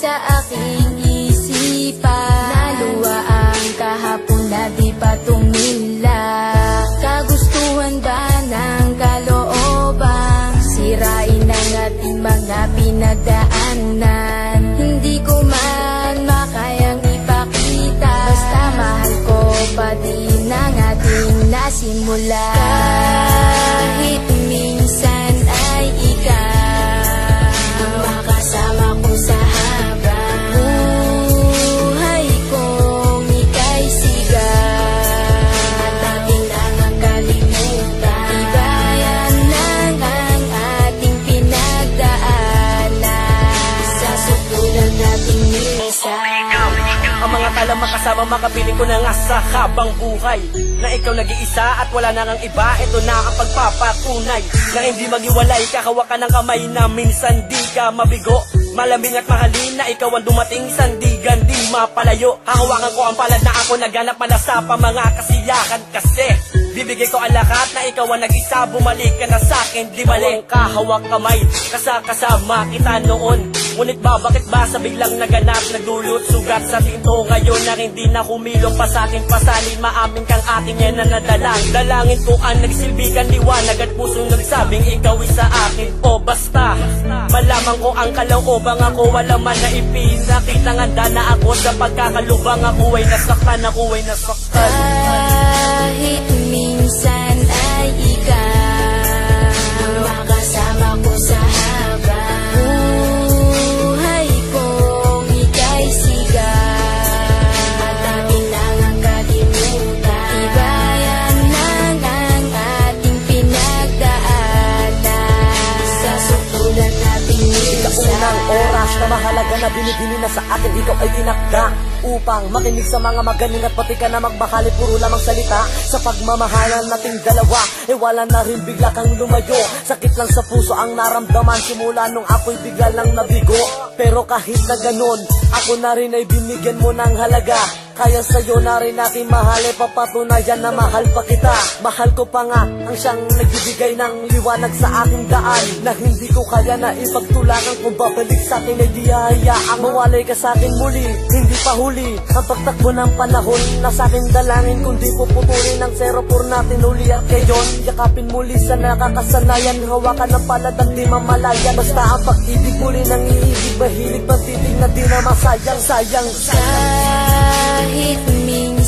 sa aking isipan. Naluwa ang kahapon na di pa tumila. Kagustuhan ba ng kalooban? Sirain ang ating mga pinagdaanan. Hindi ko man makayang ipakita, basta mahal ko pa din ang ating nasimula. Kahit minsan ay ikaw makasama ko sa habang buhay kong ika'y sigaw. At ating nang kalimutan, tibayan lang ang ating pinagdaanan sa sutulan nating minsan. Ang mga tala makasama, makapiling ko na nga sa habang buhay na ikaw nag-iisa at wala na ngang iba. Ito na ang pagpapatunay na hindi maghiwalay. Kakawakan ng kamay na minsan di ka mabigo. Malamig at mahalin na ikaw ang dumating, sandigan di mapalayo. Hahawakan ko ang palad na ako naganap pala sa mga kasiyahan. Kasi bibigay ko ang lahat na ikaw ang nag-isa. Bumalik ka na sa'kin, di balik. Kahawak kamay, kasama kita noon. Ngunit bakit ba sa biglang naganap, nagdulot sugat sa tinto ngayon na hindi na humilong pa sa aking pasalin. Maamin kang ating yan na nadalang. Dalangin ko ang nagsilbigan liwanag at pusong nagsabing ikaw isa akin. O basta malaman ko ang kalooban ako, wala man na ipinakitang handa na ako sa pagkakalubang. Ako ay nasaktan, ako ay nasaktan. Kahit minsan ay ikaw makasama ko sa habang buhay kong ika'y sigaw. At ating nang kalimutan, tibayan lang ang ating pinagdaanan sa sutulan nating minsan. Unang oras na mahalaga na binibini na sa akin, ikaw ay tinakda upang makinig sa mga magaling at pati ka na magbakali. Puro lamang salita sa pagmamahalan nating dalawa. Wala na rin bigla kang lumayo. Sakit lang sa puso ang naramdaman simula nung ako'y bigla lang nabigo. Pero kahit na ganun, ako na rin ay binigyan mo ng halaga. Kaya sa'yo na rin natin mahal, papatunayan na mahal pa kita. Mahal ko pa nga ang siyang nagbibigay ng liwanag sa aking daan, na hindi ko kaya na ipagtulakan. Kung babalik sa'kin ay di hayaang mawalay ka sa'kin muli. Hindi pa huli ang pagtakbo ng panahon na sa'king dalangin, kundi puputulin ang 04 natin uli. At ngayon, yakapin muli sa nakakasanayan, hawakan ng palad at di mamalayan. Basta ang pag-ibig muli ng iibig, mahilig pagtitig na di na masayang. Kahit minsan